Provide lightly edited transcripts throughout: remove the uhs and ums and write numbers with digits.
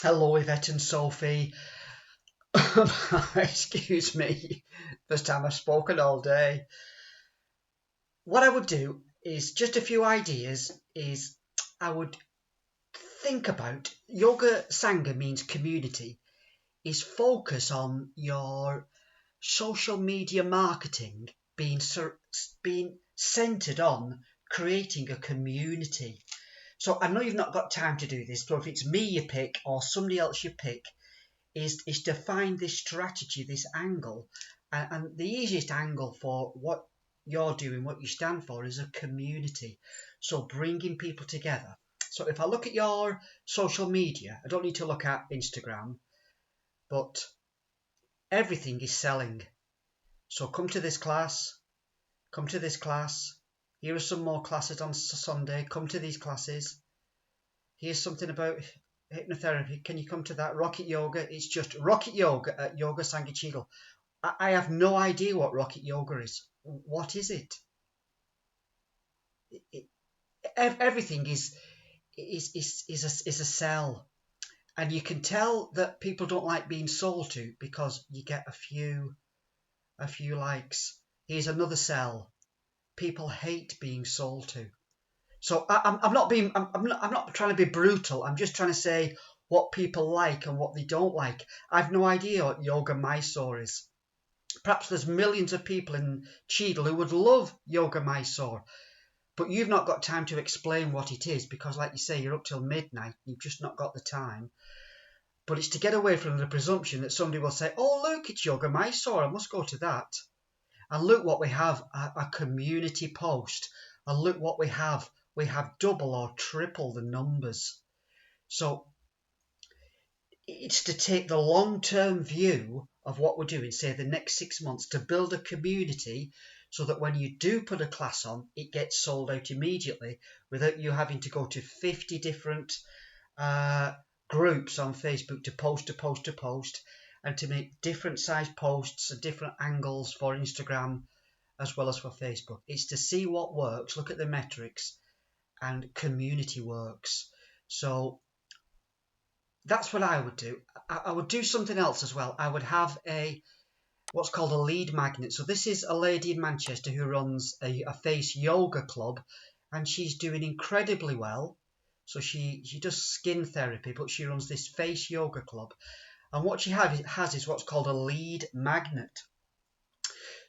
Hello, Yvette and Sophie. Excuse me. First time I've spoken all day. What I would do is just a few ideas. Is I would think about yoga sangha means community. Is focus on your social media marketing being centered on creating a community. So I know you've not got time to do this, but if it's me you pick or somebody else you pick, is to find this strategy, this angle. And the easiest angle for what you're doing, what you stand for, is a community. So bringing people together. So if I look at your social media, I don't need to look at Instagram, but everything is selling. So come to this class, come to this class. Here are some more classes on Sunday. Come to these classes. Here's something about hypnotherapy. Can you come to that? Rocket yoga. It's just rocket yoga at Yoga Sangha Cheadle. I have no idea what rocket yoga is. What is it? it Everything is a sell, and you can tell that people don't like being sold to because you get a few likes. Here's another sell. People hate being sold to. So I'm not being I'm not trying to be brutal. I'm just trying to say what people like and what they don't like. I've no idea what yoga Mysore is. Perhaps there's millions of people in Cheadle who would love Yoga Mysore, but you've not got time to explain what it is because, like you say, you're up till midnight. You've just not got the time. But it's to get away from the presumption that somebody will say, "Oh, look, it's Yoga Mysore. I must go to that." And look what we have, a community post. And look what we have. We have double or triple the numbers. So it's to take the long-term view of what we're doing, say the next 6 months, to build a community so that when you do put a class on, it gets sold out immediately without you having to go to 50 different groups on Facebook to post, and to make different size posts and different angles for Instagram as well as for Facebook. It's to see what works, look at the metrics, and community works. So that's what I would do. I would do something else as well. I would have what's called a lead magnet. So this is a lady in Manchester who runs a face yoga club, and she's doing incredibly well. So she does skin therapy, but she runs this face yoga club. And what she has is what's called a lead magnet.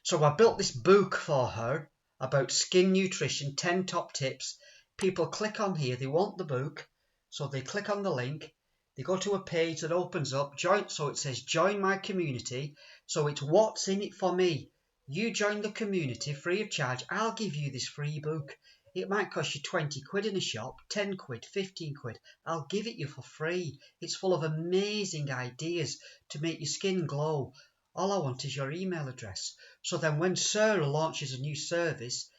So I built this book for her about skin nutrition, 10 top tips. People click on here, they want the book, so they click on the link, they go to a page that opens up, so it says join my community. So it's what's in it for me. You join the community free of charge. I'll give you this free book. It might cost you 20 quid in a shop, 10 quid, 15 quid. I'll give it you for free. It's full of amazing ideas to make your skin glow. All I want is your email address. So then when Sarah launches a new service,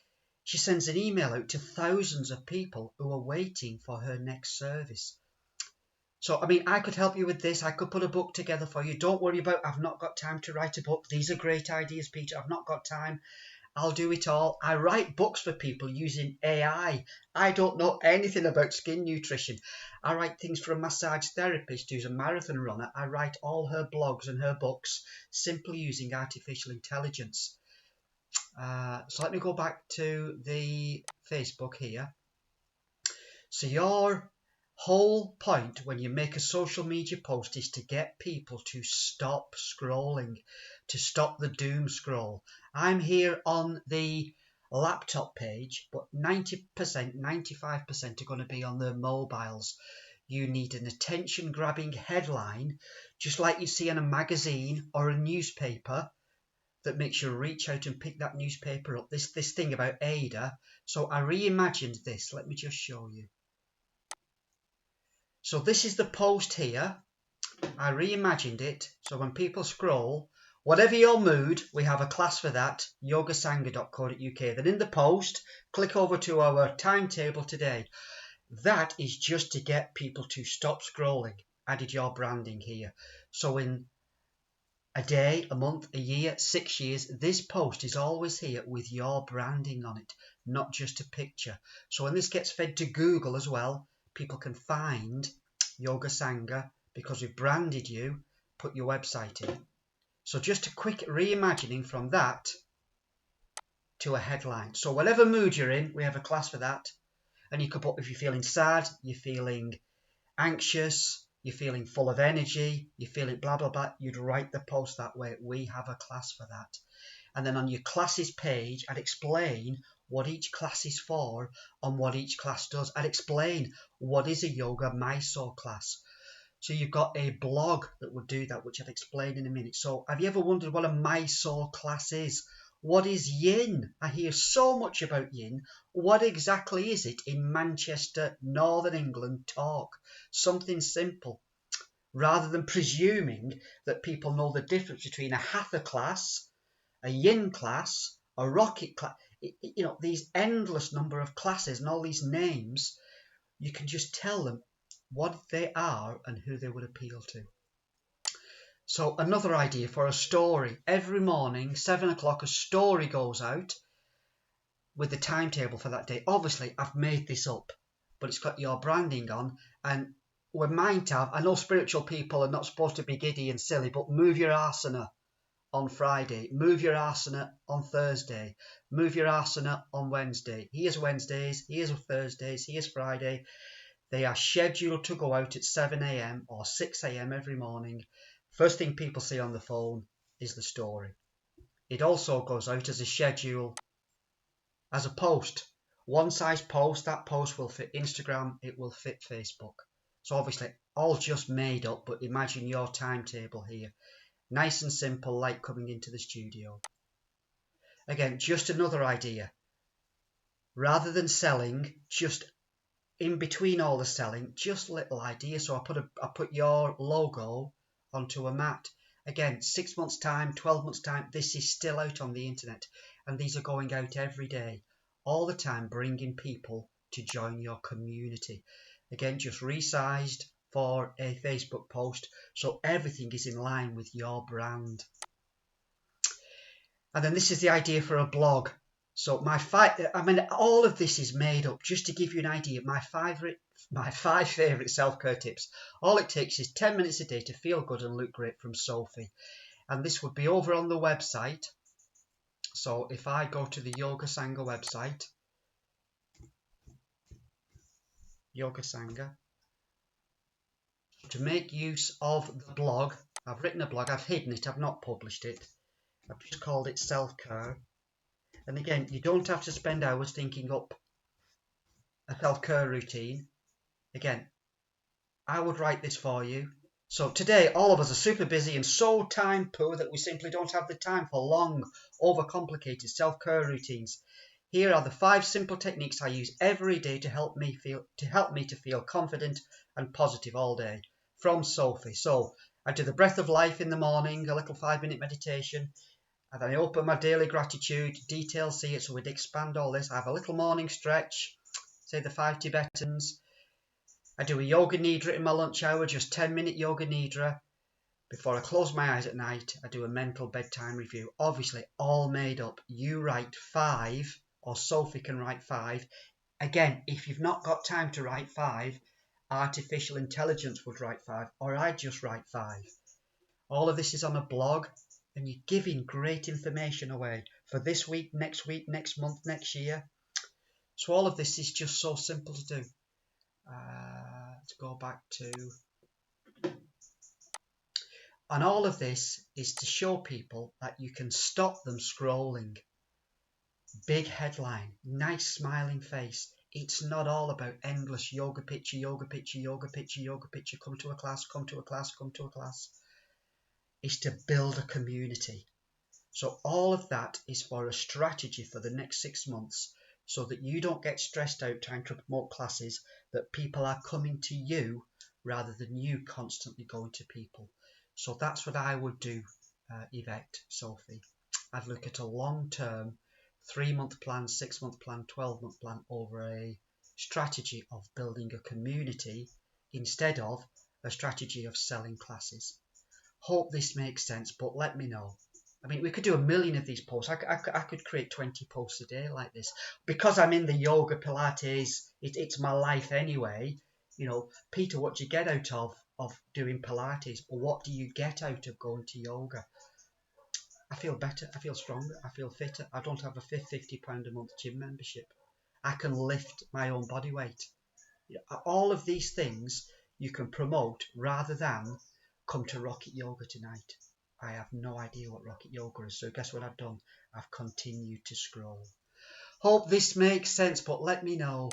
she sends an email out to thousands of people who are waiting for her next service. So, I mean, I could help you with this. I could put a book together for you. Don't worry about, I've not got time to write a book. These are great ideas, Peter. I've not got time. I'll do it all. I write books for people using AI. I don't know anything about skin nutrition. I write things for a massage therapist who's a marathon runner. I write all her blogs and her books simply using artificial intelligence. So let me go back to the Facebook here. So your whole point when you make a social media post is to get people to stop scrolling, to stop the doom scroll. I'm here on the laptop page, but 90%, 95% are going to be on their mobiles. You need an attention-grabbing headline, just like you see in a magazine or a newspaper, that makes you reach out and pick that newspaper up. This thing about Ada. So I reimagined this. Let me just show you. So this is the post here. I reimagined it. So when people scroll, whatever your mood, we have a class for that, yogasangha.co.uk. Then in the post, click over to our timetable today. That is just to get people to stop scrolling. Added your branding here. So in a day, a month, a year, 6 years, this post is always here with your branding on it, not just a picture. So when this gets fed to Google as well, people can find Yoga Sangha because we've branded you, put your website in. So just a quick reimagining from that to a headline. So whatever mood you're in, we have a class for that. And you could put, if you're feeling sad, you're feeling anxious, you're feeling full of energy, you're feeling blah, blah, blah, you'd write the post that way. We have a class for that. And then on your classes page, I'd explain what each class is for and what each class does. I'd explain what is a yoga Mysore class. So you've got a blog that would do that, which I'll explain in a minute. So have you ever wondered what a Mysore class is? What is yin? I hear so much about yin. What exactly is it in Manchester, Northern England talk? Something simple. Rather than presuming that people know the difference between a hatha class, a yin class, a rocket class, you know, these endless number of classes and all these names, you can just tell them what they are and who they would appeal to. So another idea for a story. Every morning, 7 o'clock, a story goes out with the timetable for that day. Obviously, I've made this up, but it's got your branding on. And we might have, I know spiritual people are not supposed to be giddy and silly, but move your asana on Friday, move your asana on Thursday, move your asana on Wednesday. Here's Wednesdays, here's Thursdays, here's Friday. They are scheduled to go out at 7 a.m. or 6 a.m. every morning. First thing people see on the phone is the story. It also goes out as a schedule, as a post. One size post, that post will fit Instagram, it will fit Facebook. So obviously all just made up, but imagine your timetable here. Nice and simple, like coming into the studio. Again, just another idea. Rather than selling, just in between all the selling, just little ideas. So I put your logo onto a mat. Again, 6 months time, 12 months time, this is still out on the internet, and these are going out every day, all the time, bringing people to join your community. Again, just resized for a Facebook post, so everything is in line with your brand. And then this is the idea for a blog. So all of this is made up just to give you an idea. My five favourite self-care tips. All it takes is 10 minutes a day to feel good and look great from Sophie. And this would be over on the website. So if I go to the Yoga Sangha website, Yoga Sangha, to make use of the blog, I've written a blog, I've hidden it, I've not published it. I've just called it self-care. And again, you don't have to spend hours thinking up a self-care routine. Again, I would write this for you. So today, all of us are super busy and so time poor that we simply don't have the time for long, overcomplicated self-care routines. Here are the 5 simple techniques I use every day to help me to feel confident and positive all day. From Sophie. So I do the breath of life in the morning, a little 5-minute meditation. And then I open my daily gratitude, details see it, so we'd expand all this. I have a little morning stretch, say the 5 Tibetans. I do a yoga nidra in my lunch hour, just 10-minute yoga nidra. Before I close my eyes at night, I do a mental bedtime review. Obviously, all made up. You write 5, or Sophie can write 5. Again, if you've not got time to write 5, artificial intelligence would write 5, or I'd just write 5. All of this is on a blog. And you're giving great information away for this week, next month, next year. So all of this is just so simple to do. Let's go back to... And all of this is to show people that you can stop them scrolling. Big headline, nice smiling face. It's not all about endless yoga picture, yoga picture, yoga picture, yoga picture. Come to a class, come to a class, come to a class. Is to build a community. So all of that is for a strategy for the next 6 months so that you don't get stressed out trying to promote classes, that people are coming to you rather than you constantly going to people. So that's what I would do, Yvette, Sophie. I'd look at a long-term 3-month plan, 6-month plan, 12-month plan over a strategy of building a community instead of a strategy of selling classes. Hope this makes sense, but let me know. I mean, we could do 1 million of these posts. I could create 20 posts a day like this. Because I'm in the yoga, Pilates, it's my life anyway. You know, Peter, what do you get out of doing Pilates? Or what do you get out of going to yoga? I feel better, I feel stronger, I feel fitter. I don't have a £50 a month gym membership. I can lift my own body weight. All of these things you can promote rather than come to Rocket Yoga tonight. I have no idea what Rocket Yoga is, so guess what I've done? I've continued to scroll. Hope this makes sense, but let me know.